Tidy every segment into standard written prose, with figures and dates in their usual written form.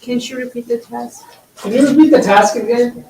Can she repeat the task? Can you repeat the task again?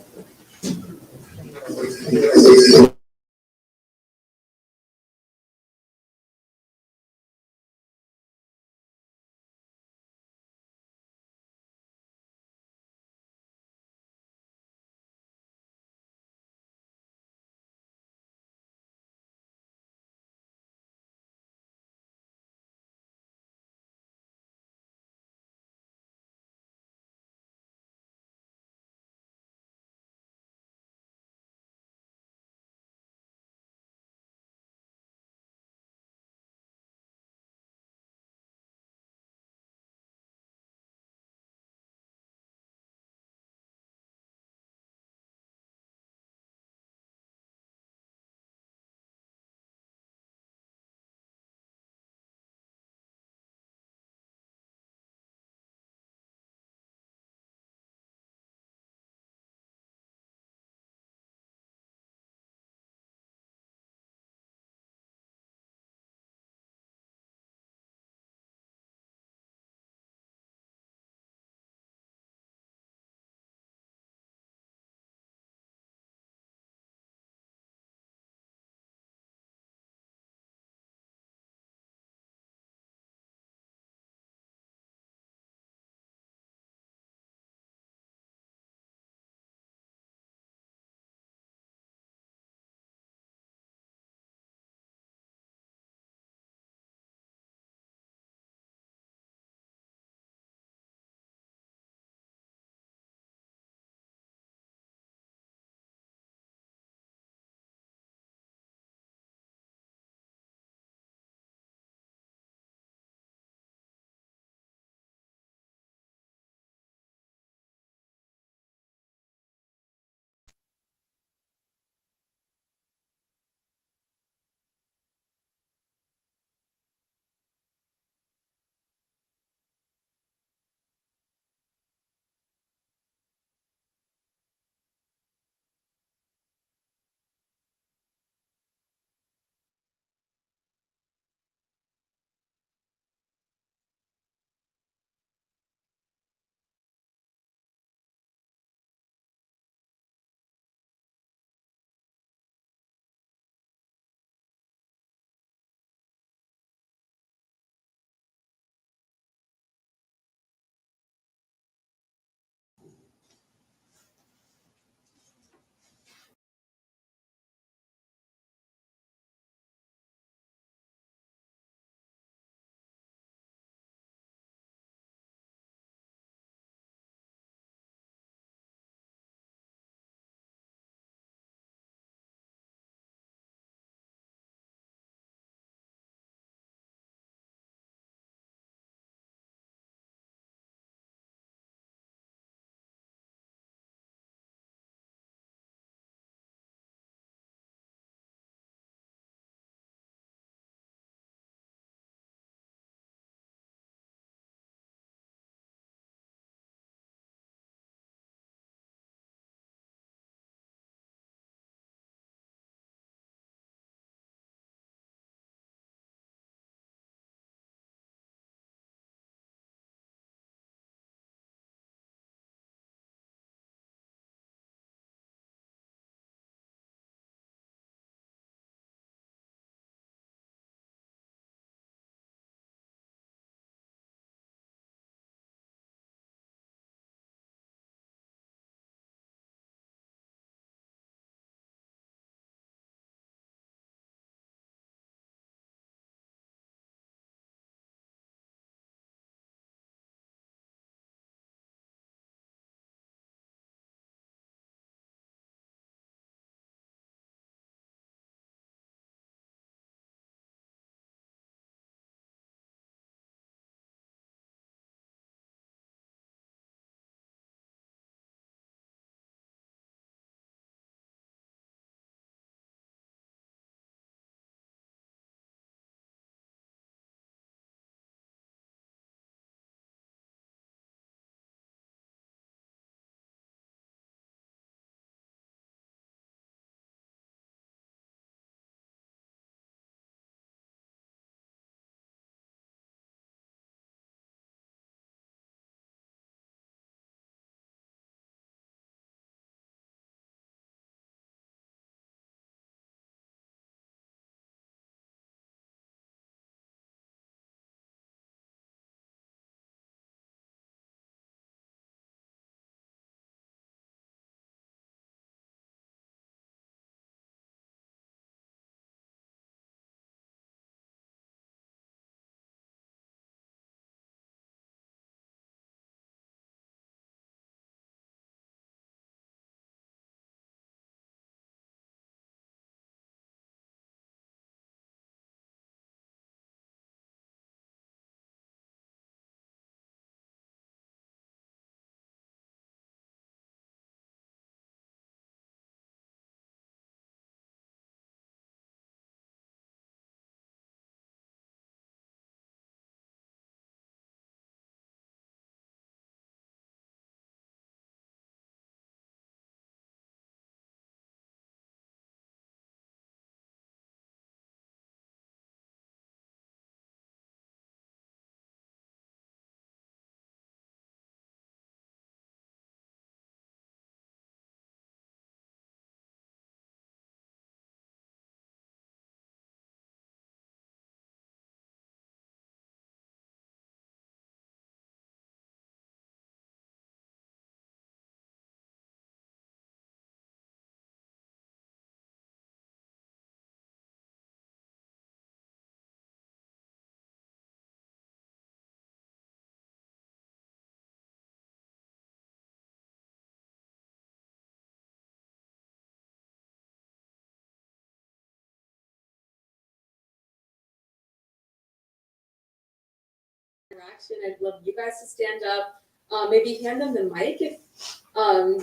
interaction. I'd love you guys to stand up. Maybe hand them the mic if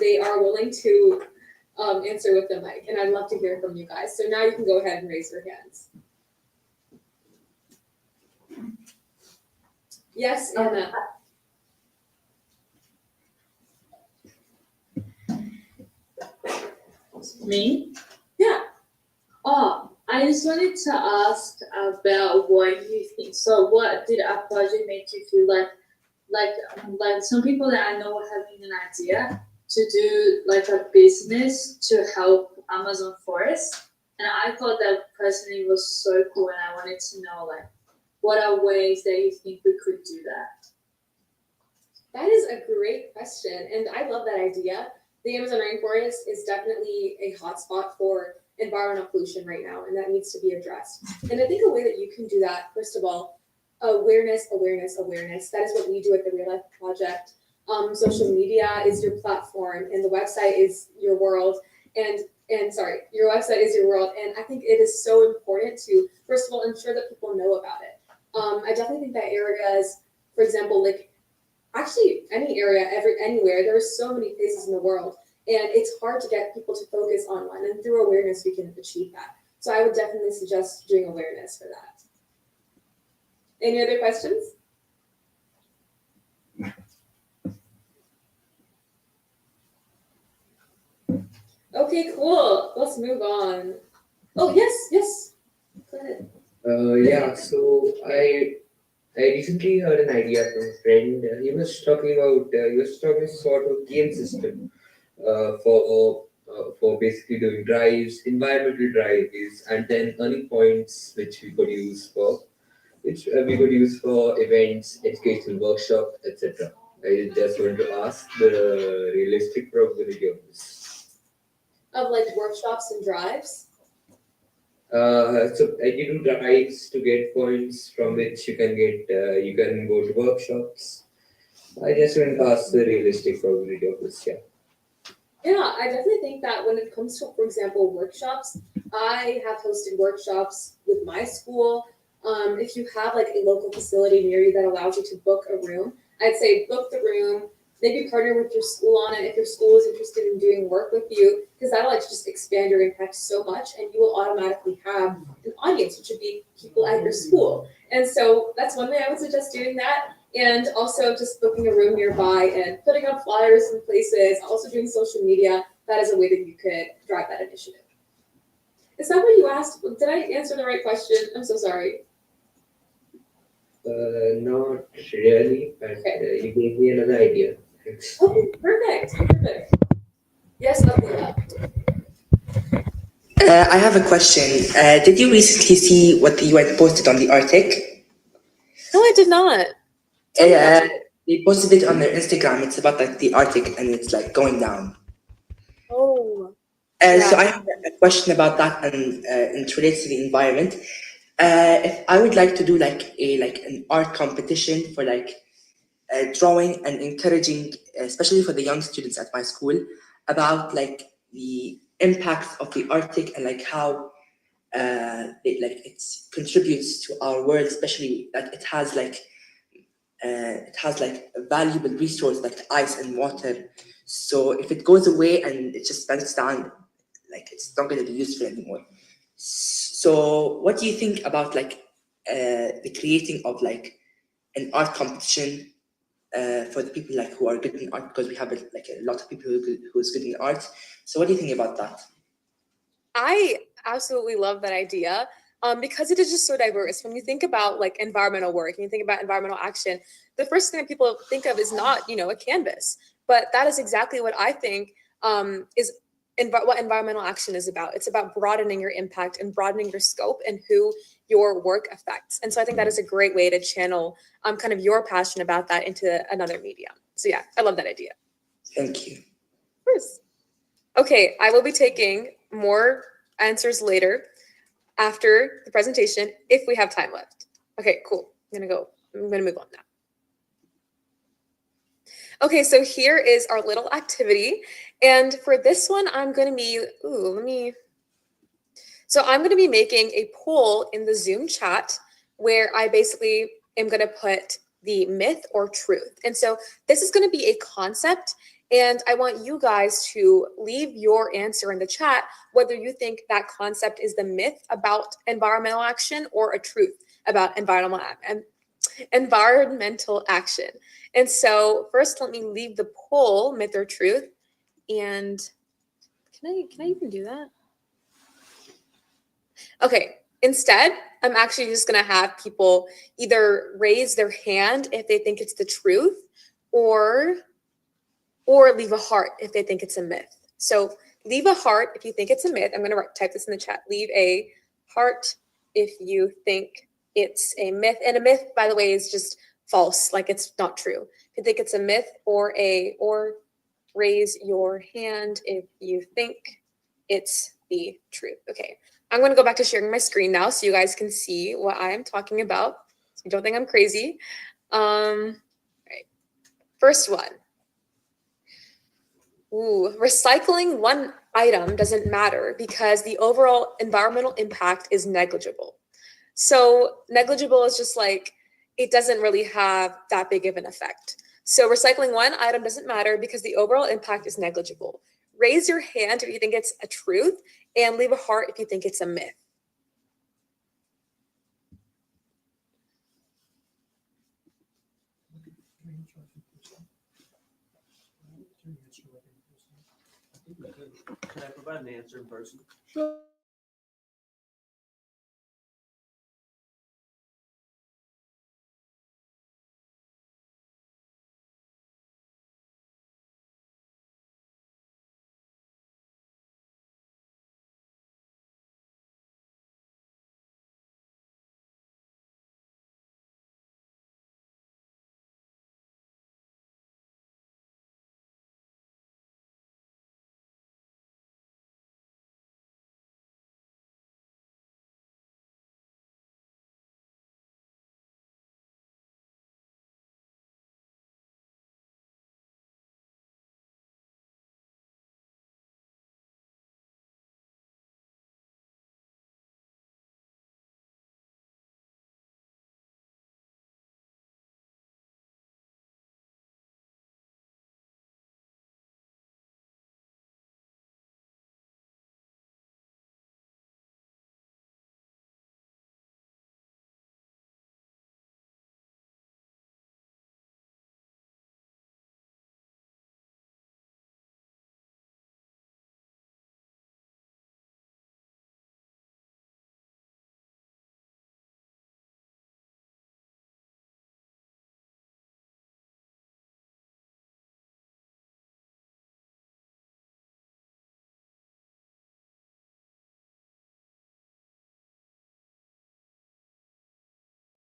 they are willing to answer with the mic. And I'd love to hear from you guys. So now you can go ahead and raise your hands. Yes, Anna. Me? Yeah. I just wanted to ask about what you think. So, what did our project make you feel like? Like some people that I know were having an idea to do like a business to help Amazon forest, and I thought that personally was so cool, and I wanted to know like what are ways that you think we could do that? That is a great question, and I love that idea. The Amazon rainforest is definitely a hotspot for environmental pollution right now, and that needs to be addressed. And I think a way that you can do that, first of all, awareness. That is what we do at the Real Life Project. Social media is your platform, and the website is your world. And sorry, your website is your world. And I think it is so important to, first of all, ensure that people know about it. I definitely think that areas, for example, like actually any area, anywhere, there are so many places in the world, and it's hard to get people to focus on one. And through awareness, we can achieve that. So I would definitely suggest doing awareness for that. Any other questions? Okay, cool. Let's move on. Oh, yes. Go ahead. Yeah, so I recently heard an idea from a friend. He was talking sort of game system for basically doing drives, environmental drives, and then earning points which we could use for events, educational workshop, etc. I just want to ask the realistic probability of this. Of like workshops and drives. So you do drives to get points from which you can go to workshops. I just want to ask the realistic probability of this. Yeah. Yeah, I definitely think that when it comes to, for example, workshops, I have hosted workshops with my school. If you have like a local facility near you that allows you to book a room, I'd say book the room, maybe partner with your school on it if your school is interested in doing work with you, because that'll like just expand your impact so much, and you will automatically have an audience, which would be people at your school. And so that's one way I would suggest doing that. And also just booking a room nearby and putting up flyers in places, also doing social media. That is a way that you could drive that initiative. Is that what you asked? Did I answer the right question? I'm so sorry. Not really, but you gave me another idea. Thanks. Okay, perfect. Yes, Abdullah. I have a question. Did you recently see what the UN posted on the Arctic? No, I did not. They posted it on their Instagram. It's about like the Arctic, and it's like going down. Oh. So I have a question about that, and it relates to the environment. If I would like to do like an art competition for like drawing and encouraging, especially for the young students at my school, about like the impacts of the Arctic and like how it contributes to our world, especially that it has like a valuable resource like ice and water. So if it goes away and it just melts down, like it's not going to be useful anymore. So what do you think about like the creating of like an art competition for the people like who are good in art, because we have like a lot of people who's good in art. So what do you think about that? I absolutely love that idea because it is just so diverse. When you think about like environmental work and you think about environmental action, the first thing that people think of is not, a canvas, but that is exactly what I think is what environmental action is about. It's about broadening your impact and broadening your scope and who your work affects. And so I think that is a great way to channel kind of your passion about that into another medium. So yeah, I love that idea. Thank you. Of course. Okay, I will be taking more answers later after the presentation if we have time left. Okay, cool. I'm gonna move on now. Okay, so here is our little activity. And for this one, I'm gonna be, I'm gonna be making a poll in the Zoom chat where I basically am gonna put the myth or truth. And so this is going to be a concept, and I want you guys to leave your answer in the chat, whether you think that concept is the myth about environmental action or a truth about environmental action. And so first, let me leave the poll, myth or truth. And can I even do that? Okay, instead, I'm actually just gonna have people either raise their hand if they think it's the truth, or leave a heart if they think it's a myth. So leave a heart if you think it's a myth. I'm gonna type this in the chat. Leave a heart if you think it's a myth. And a myth, by the way, is just false, like it's not true. If you think it's a myth, or raise your hand if you think it's the truth. Okay, I'm gonna go back to sharing my screen now so you guys can see what I'm talking about. So you don't think I'm crazy. Right. First one. Ooh, recycling one item doesn't matter because the overall environmental impact is negligible. So negligible is just like, it doesn't really have that big of an effect. So recycling one item doesn't matter because the overall impact is negligible. Raise your hand if you think it's a truth, and leave a heart if you think it's a myth. Can I provide an answer in person?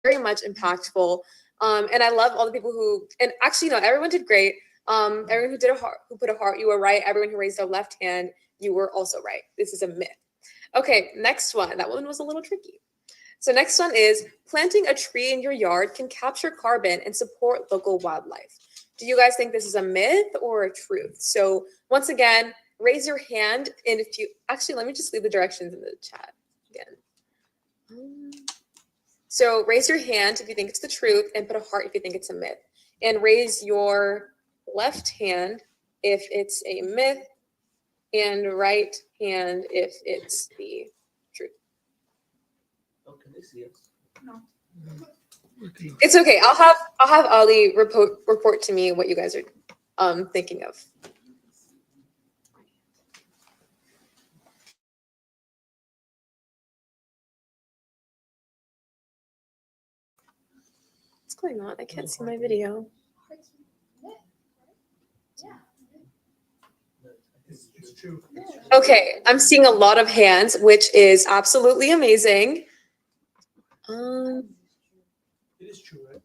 Very much impactful. And I love all the people who, and actually, no, everyone did great. Everyone who did a heart, who put a heart, you were right. Everyone who raised their left hand, you were also right. This is a myth. Okay, next one. That one was a little tricky. So next one is, planting a tree in your yard can capture carbon and support local wildlife. Do you guys think this is a myth or a truth? So once again, raise your hand. And if you, actually, let me just leave the directions in the chat again. So raise your hand if you think it's the truth, and put a heart if you think it's a myth. And raise your left hand if it's a myth, and right hand if it's the truth. Oh, can they see us? No. It's okay. I'll have Ali report to me what you guys are thinking of. What's going on? I can't see my video. It's true. Okay, I'm seeing a lot of hands, which is absolutely amazing. It is true, right?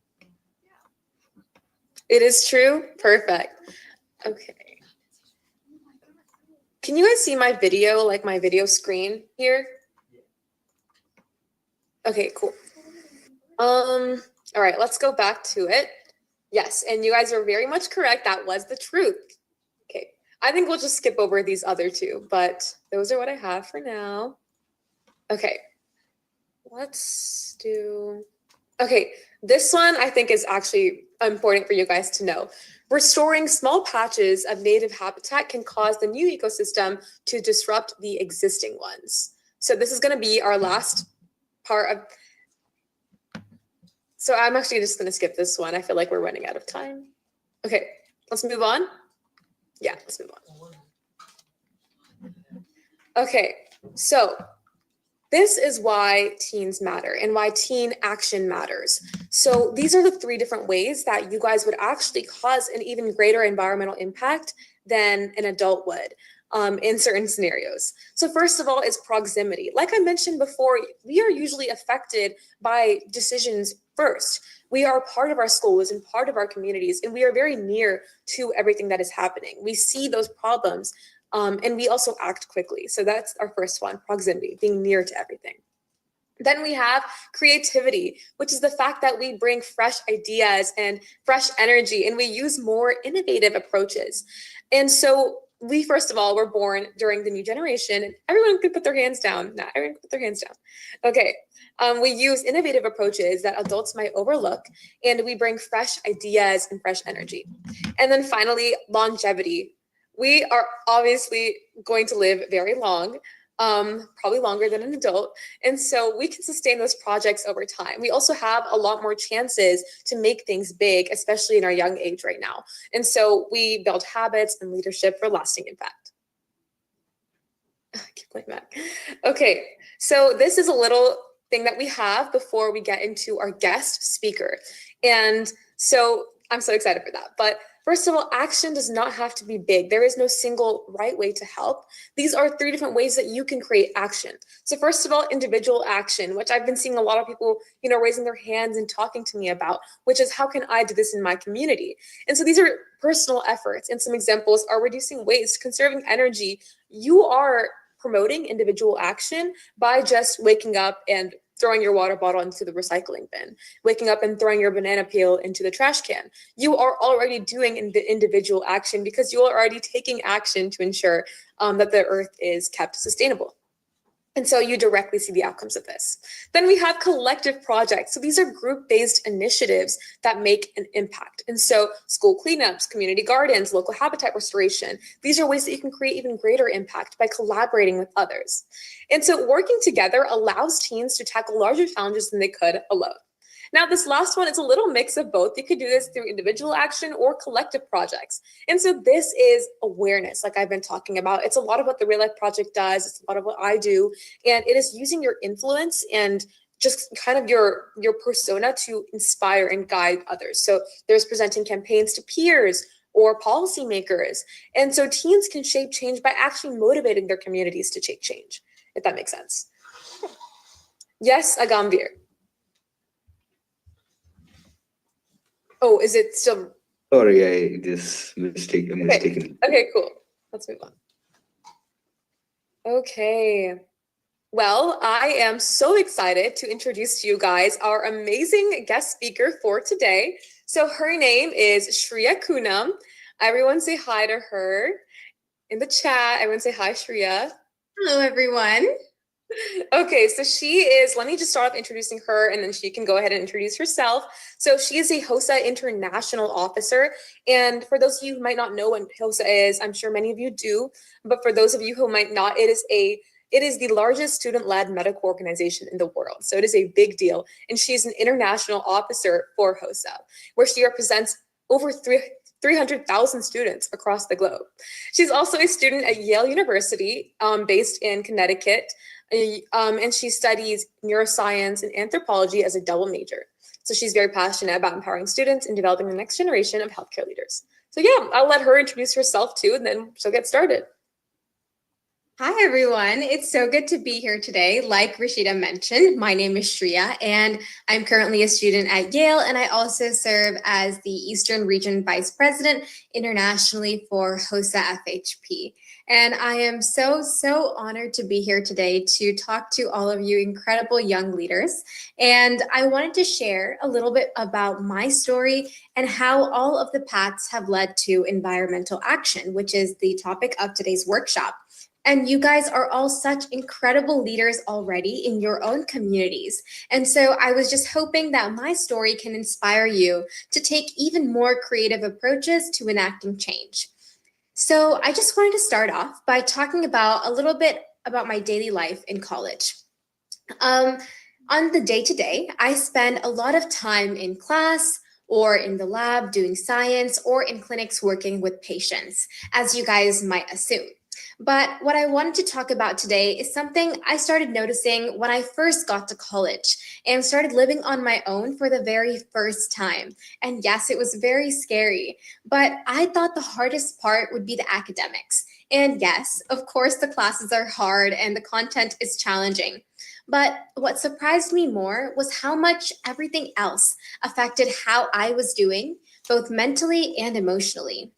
It is true? Perfect. Okay. Can you guys see my video, like my video screen here? Okay, cool. All right, let's go back to it. Yes, and you guys are very much correct. That was the truth. Okay, I think we'll just skip over these other two, but those are what I have for now. Okay, let's do, Okay, this one I think is actually important for you guys to know. Restoring small patches of native habitat can cause the new ecosystem to disrupt the existing ones. So this is going to be our last part of. So I'm actually just going to skip this one. I feel like we're running out of time. Okay, let's move on. Yeah, let's move on. Okay, so this is why teens matter and why teen action matters. So these are the 3 different ways that you guys would actually cause an even greater environmental impact than an adult would in certain scenarios. So first of all is proximity. Like I mentioned before, we are usually affected by decisions first. We are part of our schools and part of our communities, and we are very near to everything that is happening. We see those problems. And we also act quickly. So that's our first one, proximity, being near to everything. Then we have creativity, which is the fact that we bring fresh ideas and fresh energy, and we use more innovative approaches. And so we, first of all, were born during the new generation, and everyone could put their hands down. Not everyone could put their hands down. Okay. We use innovative approaches that adults might overlook, and we bring fresh ideas and fresh energy. And then finally, longevity. We are obviously going to live very long, probably longer than an adult. And so we can sustain those projects over time. We also have a lot more chances to make things big, especially in our young age right now. And so we build habits and leadership for lasting impact. I keep going back. Okay, so this is a little thing that we have before we get into our guest speaker. And so I'm so excited for that. But first of all, action does not have to be big. There is no single right way to help. These are 3 different ways that you can create action. So first of all, individual action, which I've been seeing a lot of people, raising their hands and talking to me about, which is how can I do this in my community? And so these are personal efforts. And some examples are reducing waste, conserving energy. You are promoting individual action by just waking up and throwing your water bottle into the recycling bin, waking up and throwing your banana peel into the trash can. You are already doing individual action because you are already taking action to ensure that the earth is kept sustainable. And so you directly see the outcomes of this. Then we have collective projects. So these are group-based initiatives that make an impact. And so school cleanups, community gardens, local habitat restoration, these are ways that you can create even greater impact by collaborating with others. And so working together allows teens to tackle larger challenges than they could alone. Now, this last one is a little mix of both. You could do this through individual action or collective projects. And so this is awareness, like I've been talking about. It's a lot of what the Real Life Project does. It's a lot of what I do. And it is using your influence and just kind of your persona to inspire and guide others. So there's presenting campaigns to peers or policymakers. And so teens can shape change by actually motivating their communities to shape change, if that makes sense. Yes, Agambir. Oh, is it still? Sorry, I just mistaken. Okay, cool. Let's move on. Okay. Well, I am so excited to introduce to you guys our amazing guest speaker for today. So her name is Shreya Kunam. Everyone say hi to her in the chat. Everyone say hi, Shreya. Hello, everyone. Okay, so she is, let me just start off introducing her and then she can go ahead and introduce herself. So she is a HOSA International Officer. And for those of you who might not know what HOSA is, I'm sure many of you do, but for those of you who might not, it is the largest student-led medical organization in the world. So it is a big deal. And she's an international officer for HOSA, where she represents over 300,000 students across the globe. She's also a student at Yale University, based in Connecticut, and she studies neuroscience and anthropology as a double major. So she's very passionate about empowering students and developing the next generation of healthcare leaders. So yeah, I'll let her introduce herself too, and then she'll get started. Hi, everyone. It's so good to be here today. Like Rashida mentioned, my name is Shreya, and I'm currently a student at Yale, and I also serve as the Eastern Region Vice President internationally for HOSA FHP. And I am so honored to be here today to talk to all of you incredible young leaders. And I wanted to share a little bit about my story and how all of the paths have led to environmental action, which is the topic of today's workshop. And you guys are all such incredible leaders already in your own communities. And so I was just hoping that my story can inspire you to take even more creative approaches to enacting change. So I just wanted to start off by talking about a little bit about my daily life in college. On the day-to-day, I spend a lot of time in class or in the lab doing science or in clinics working with patients, as you guys might assume. But what I wanted to talk about today is something I started noticing when I first got to college and started living on my own for the very first time. And yes, it was very scary, but I thought the hardest part would be the academics. And yes, of course, the classes are hard and the content is challenging. But what surprised me more was how much everything else affected how I was doing, both mentally and emotionally.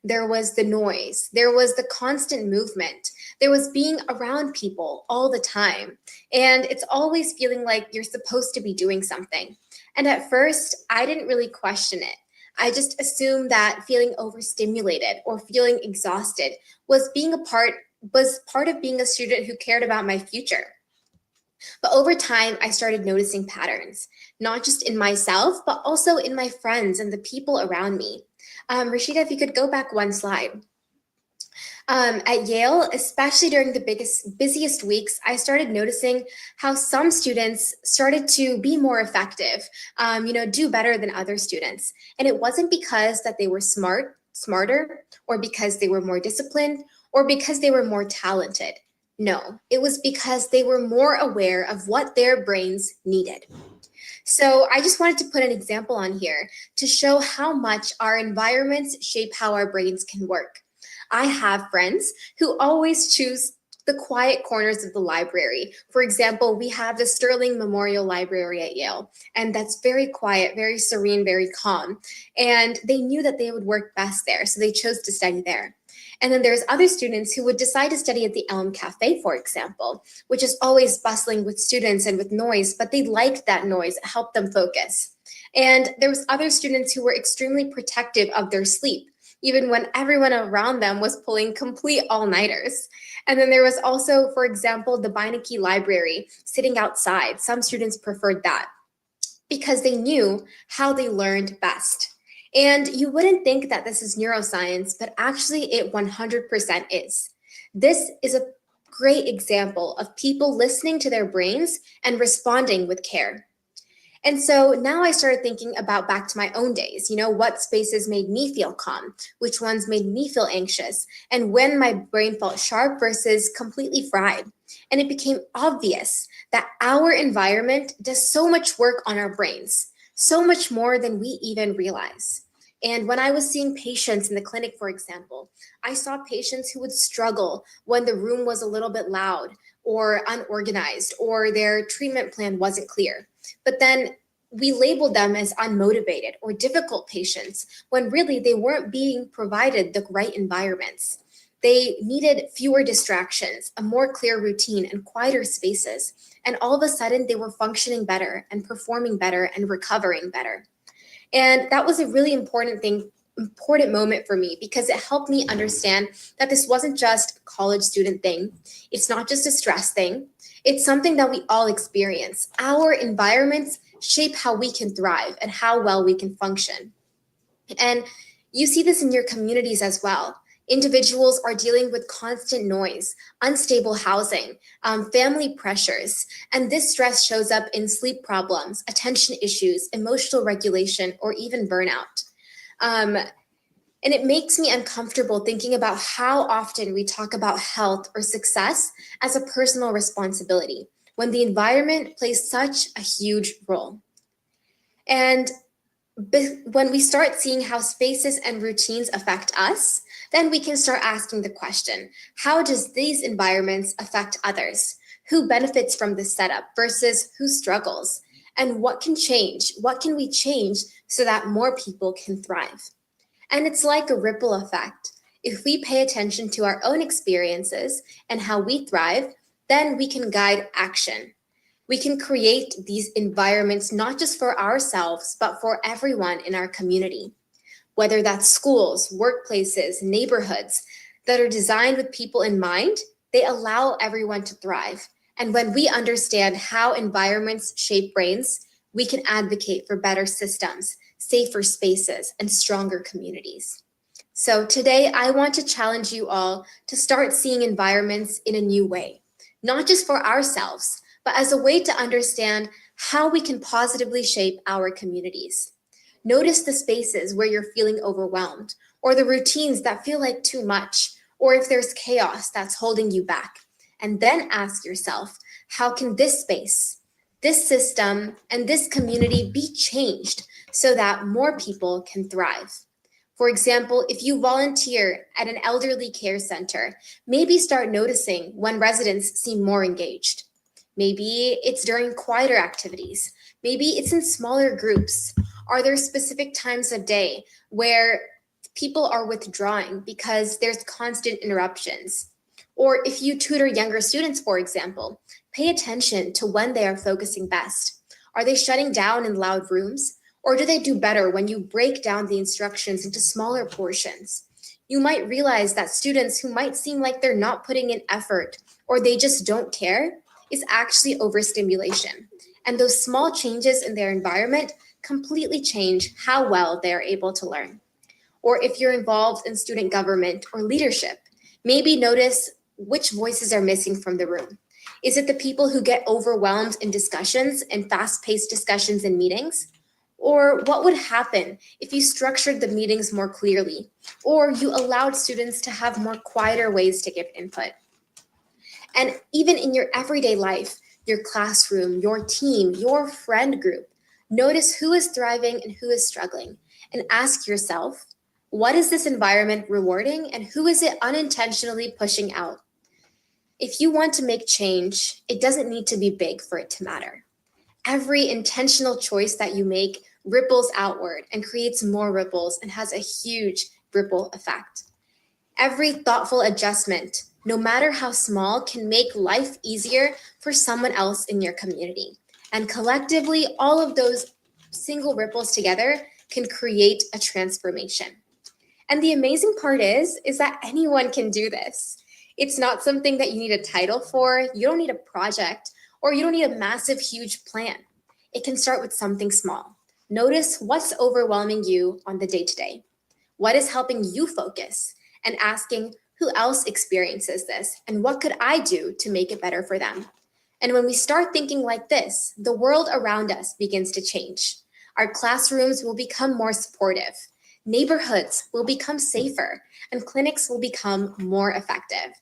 There was the noise, there was the constant movement, there was being around people all the time. And it's always feeling like you're supposed to be doing something. And at first, I didn't really question it. I just assumed that feeling overstimulated or feeling exhausted was part of being a student who cared about my future. But over time, I started noticing patterns, not just in myself, but also in my friends and the people around me. Rashida, if you could go back one slide. At Yale, especially during the busiest weeks, I started noticing how some students started to be more effective, do better than other students. And it wasn't because that they were smarter, or because they were more disciplined, or because they were more talented. No, it was because they were more aware of what their brains needed. So I just wanted to put an example on here to show how much our environments shape how our brains can work. I have friends who always choose the quiet corners of the library. For example, we have the Sterling Memorial Library at Yale, and that's very quiet, very serene, very calm. And they knew that they would work best there, so they chose to study there. And then there's other students who would decide to study at the Elm Cafe, for example, which is always bustling with students and with noise, but they liked that noise. It helped them focus. And there was other students who were extremely protective of their sleep, even when everyone around them was pulling complete all-nighters. And then there was also, for example, the Beinecke Library, sitting outside. Some students preferred that because they knew how they learned best. And you wouldn't think that this is neuroscience, but actually it 100% is. This is a great example of people listening to their brains and responding with care. And so now I started thinking about back to my own days, what spaces made me feel calm, which ones made me feel anxious, and when my brain felt sharp versus completely fried. And it became obvious that our environment does so much work on our brains, so much more than we even realize. And when I was seeing patients in the clinic, for example, I saw patients who would struggle when the room was a little bit loud or unorganized or their treatment plan wasn't clear. But then we labeled them as unmotivated or difficult patients when really they weren't being provided the right environments. They needed fewer distractions, a more clear routine, and quieter spaces. And all of a sudden, they were functioning better and performing better and recovering better. And that was a really important moment for me because it helped me understand that this wasn't just a college student thing. It's not just a stress thing. It's something that we all experience. Our environments shape how we can thrive and how well we can function. And you see this in your communities as well. Individuals are dealing with constant noise, unstable housing, family pressures, and this stress shows up in sleep problems, attention issues, emotional regulation, or even burnout. And it makes me uncomfortable thinking about how often we talk about health or success as a personal responsibility when the environment plays such a huge role. And when we start seeing how spaces and routines affect us, then we can start asking the question, how does these environments affect others? Who benefits from this setup versus who struggles? And what can change? What can we change so that more people can thrive? And it's like a ripple effect. If we pay attention to our own experiences and how we thrive, then we can guide action. We can create these environments not just for ourselves, but for everyone in our community. Whether that's schools, workplaces, neighborhoods that are designed with people in mind, They allow everyone to thrive. And when we understand how environments shape brains, we can advocate for better systems, safer spaces, and stronger communities. So today, I want to challenge you all to start seeing environments in a new way, not just for ourselves, but as a way to understand how we can positively shape our communities. Notice the spaces where you're feeling overwhelmed, or the routines that feel like too much, or if there's chaos that's holding you back. And then ask yourself, how can this space, this system, and this community be changed so that more people can thrive? For example, if you volunteer at an elderly care center, maybe start noticing when residents seem more engaged. Maybe it's during quieter activities. Maybe it's in smaller groups. Are there specific times of day where people are withdrawing because there's constant interruptions? Or if you tutor younger students, for example, pay attention to when they are focusing best. Are they shutting down in loud rooms? Or do they do better when you break down the instructions into smaller portions? You might realize that students who might seem like they're not putting in effort or they just don't care is actually overstimulation. And those small changes in their environment completely change how well they are able to learn. Or if you're involved in student government or leadership, maybe notice which voices are missing from the room. Is it the people who get overwhelmed in discussions and fast-paced discussions in meetings? Or what would happen if you structured the meetings more clearly, or you allowed students to have more quieter ways to give input? And even in your everyday life, your classroom, your team, your friend group, notice who is thriving and who is struggling, and ask yourself, what is this environment rewarding and who is it unintentionally pushing out? If you want to make change, it doesn't need to be big for it to matter. Every intentional choice that you make ripples outward and creates more ripples and has a huge ripple effect. Every thoughtful adjustment, no matter how small, can make life easier for someone else in your community. And collectively, all of those single ripples together can create a transformation. And the amazing part is that anyone can do this. It's not something that you need a title for, you don't need a project, or you don't need a massive, huge plan. It can start with something small. Notice what's overwhelming you on the day-to-day. What is helping you focus? And asking who else experiences this and what could I do to make it better for them? And when we start thinking like this, the world around us begins to change. Our classrooms will become more supportive. Neighborhoods will become safer and clinics will become more effective.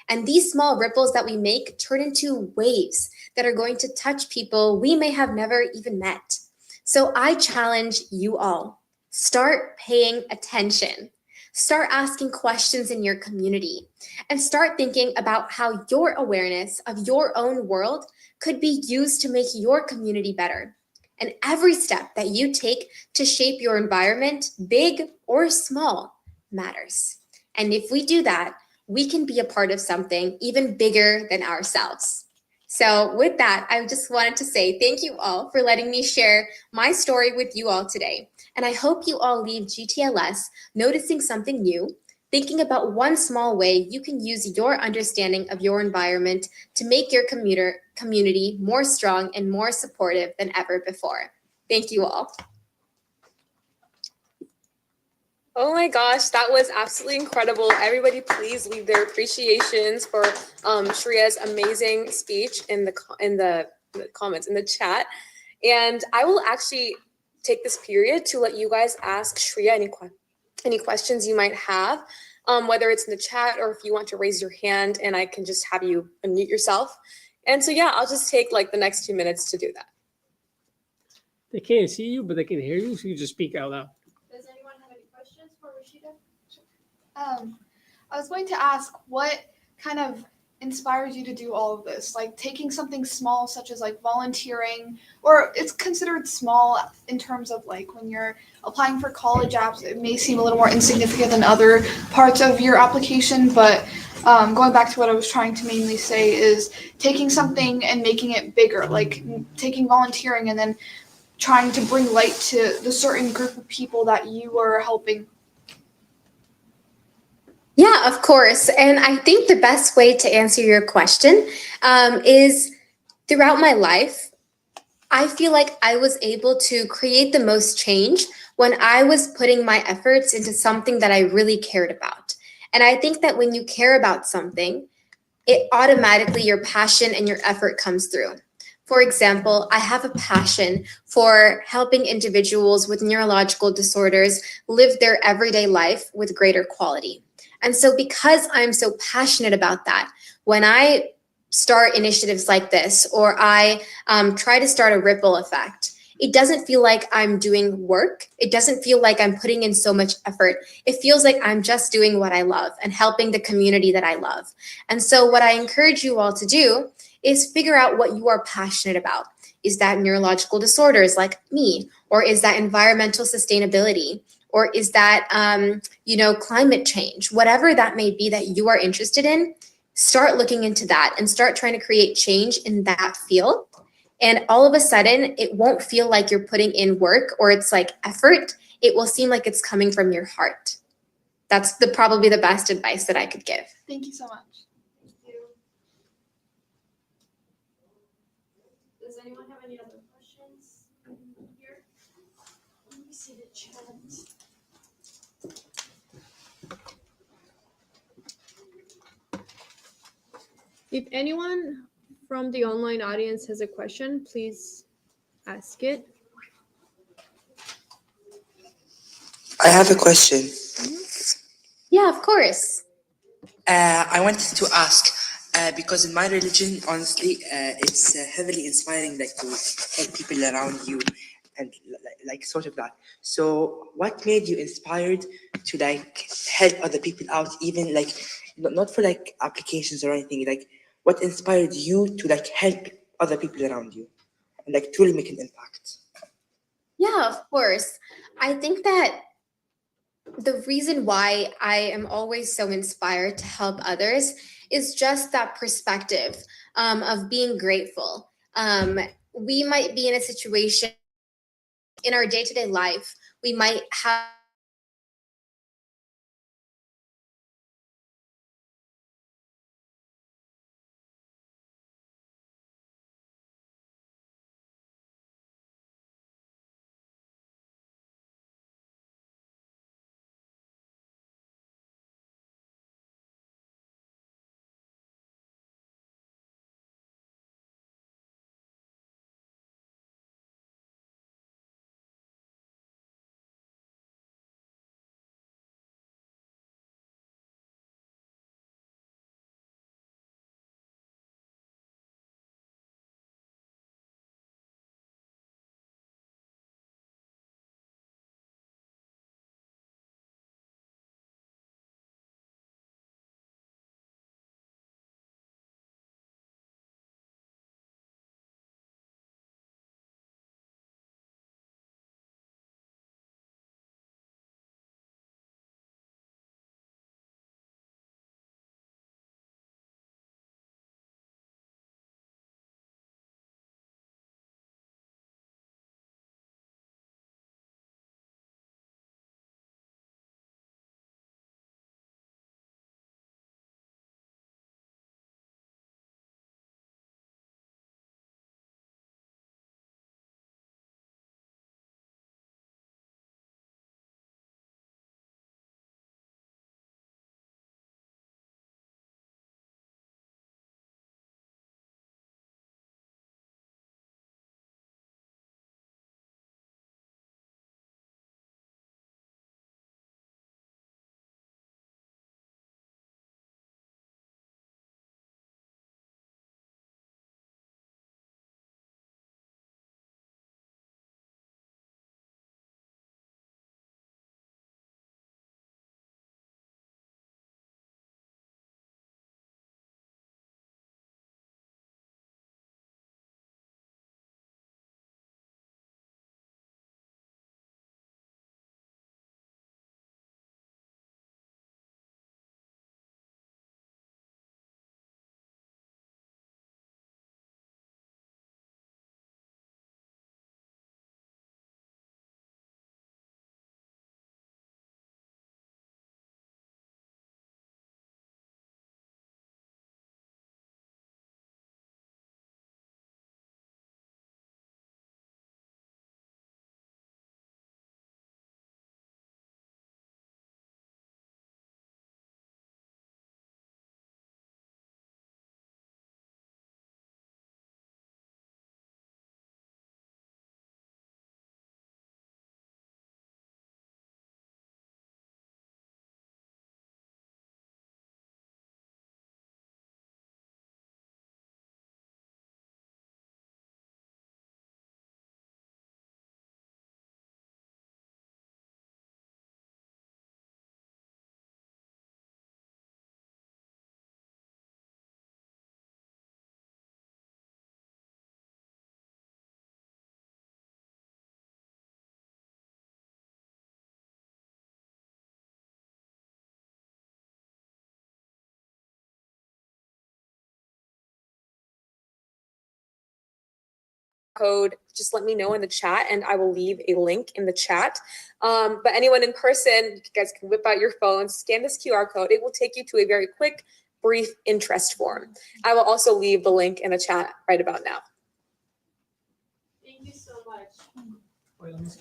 And these small ripples that we make turn into waves that are going to touch people we may have never even met. So I challenge you all, start paying attention. Start asking questions in your community and start thinking about how your awareness of your own world could be used to make your community better. And every step that you take to shape your environment, big or small, matters. And if we do that, we can be a part of something even bigger than ourselves. So with that, I just wanted to say thank you all for letting me share my story with you all today. And I hope you all leave GTLS noticing something new, thinking about one small way you can use your understanding of your environment to make your community more strong and more supportive than ever before. Thank you all. Oh my gosh, that was absolutely incredible. Everybody please leave their appreciations for Shreya's amazing speech in the comments, in the chat. And I will actually take this period to let you guys ask Shreya any questions you might have, whether it's in the chat or if you want to raise your hand and I can just have you unmute yourself. And so, yeah, I'll just take like the next 2 minutes to do that. They can't see you, but they can hear you, so you just speak out loud. Does anyone have any questions for Rashida? I was going to ask, what kind of inspires you to do all of this? Like taking something small, such as like volunteering, or it's considered small in terms of like when you're applying for college apps, it may seem a little more insignificant than other parts of your application, but going back to what I was trying to mainly say is taking something and making it bigger, like taking volunteering and then trying to bring light to the certain group of people that you were helping. Yeah, Yeah, of course. And I think the best way to answer your question is throughout my life, I feel like I was able to create the most change when I was putting my efforts into something that I really cared about. And I think that when you care about something, it automatically your passion and your effort comes through. For example, I have a passion for helping individuals with neurological disorders live their everyday life with greater quality. And so, because I'm so passionate about that, when I start initiatives like this or I try to start a ripple effect, it doesn't feel like I'm doing work. It doesn't feel like I'm putting in so much effort. It feels like I'm just doing what I love and helping the community that I love. And so, what I encourage you all to do is figure out what you are passionate about. Is that neurological disorders like me? Or is that environmental sustainability? Or is that, climate change? Whatever that may be that you are interested in, start looking into that and start trying to create change in that field. And all of a sudden, it won't feel like you're putting in work or it's like effort. It will seem like it's coming from your heart. That's probably the best advice that I could give. Thank you so much. Does anyone have any other questions here? Let me see the chat. If anyone from the online audience has a question, please ask it. I have a question. Yeah, of course. I wanted to ask because in my religion, honestly, it's heavily inspiring, like to help people around you, and like sort of that. So, what made you inspired to like help other people out, even like not for like applications or anything? Like, what inspired you to like help other people around you, and like truly make an impact? Yeah, of course. I think that the reason why I am always so inspired to help others is just that perspective of being grateful. We might be in a situation in our day to day life, we might have code, just let me know in the chat and I will leave a link in the chat. But anyone in person, you guys can whip out your phones, scan this QR code. It will take you to a very quick, brief interest form. I will also leave the link in the chat right about now. Thank you so much. Wait, let me see.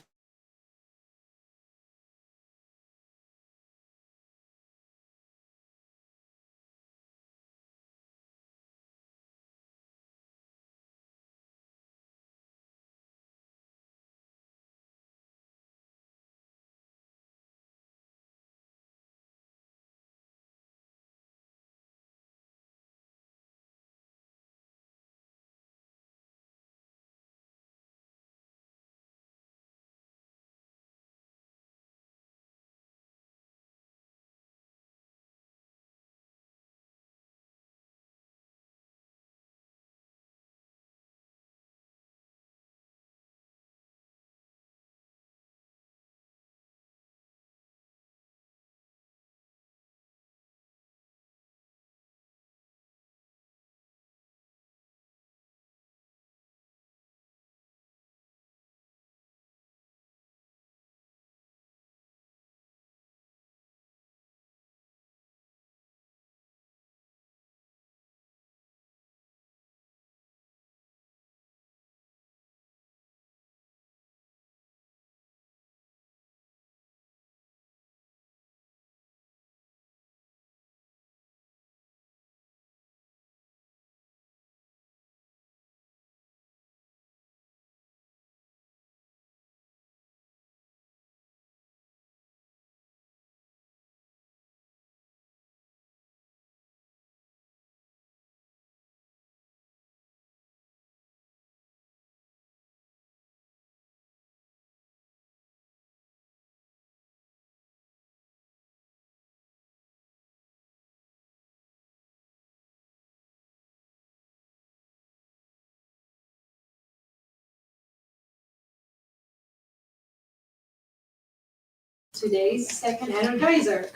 Today's second energizer.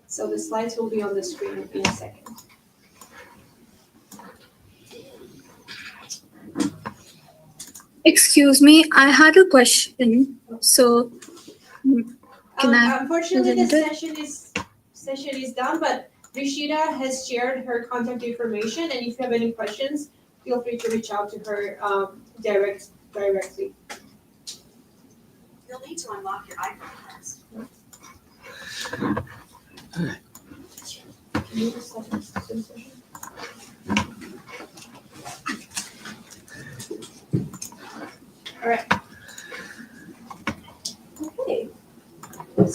So the slides will be on the screen in a second. Excuse me, I had a question. So, can I Unfortunately, the present it? session is done, but Rishida has shared her contact information, and if you have any questions, feel free to reach out to her directly. You'll need to unlock your iPhone first.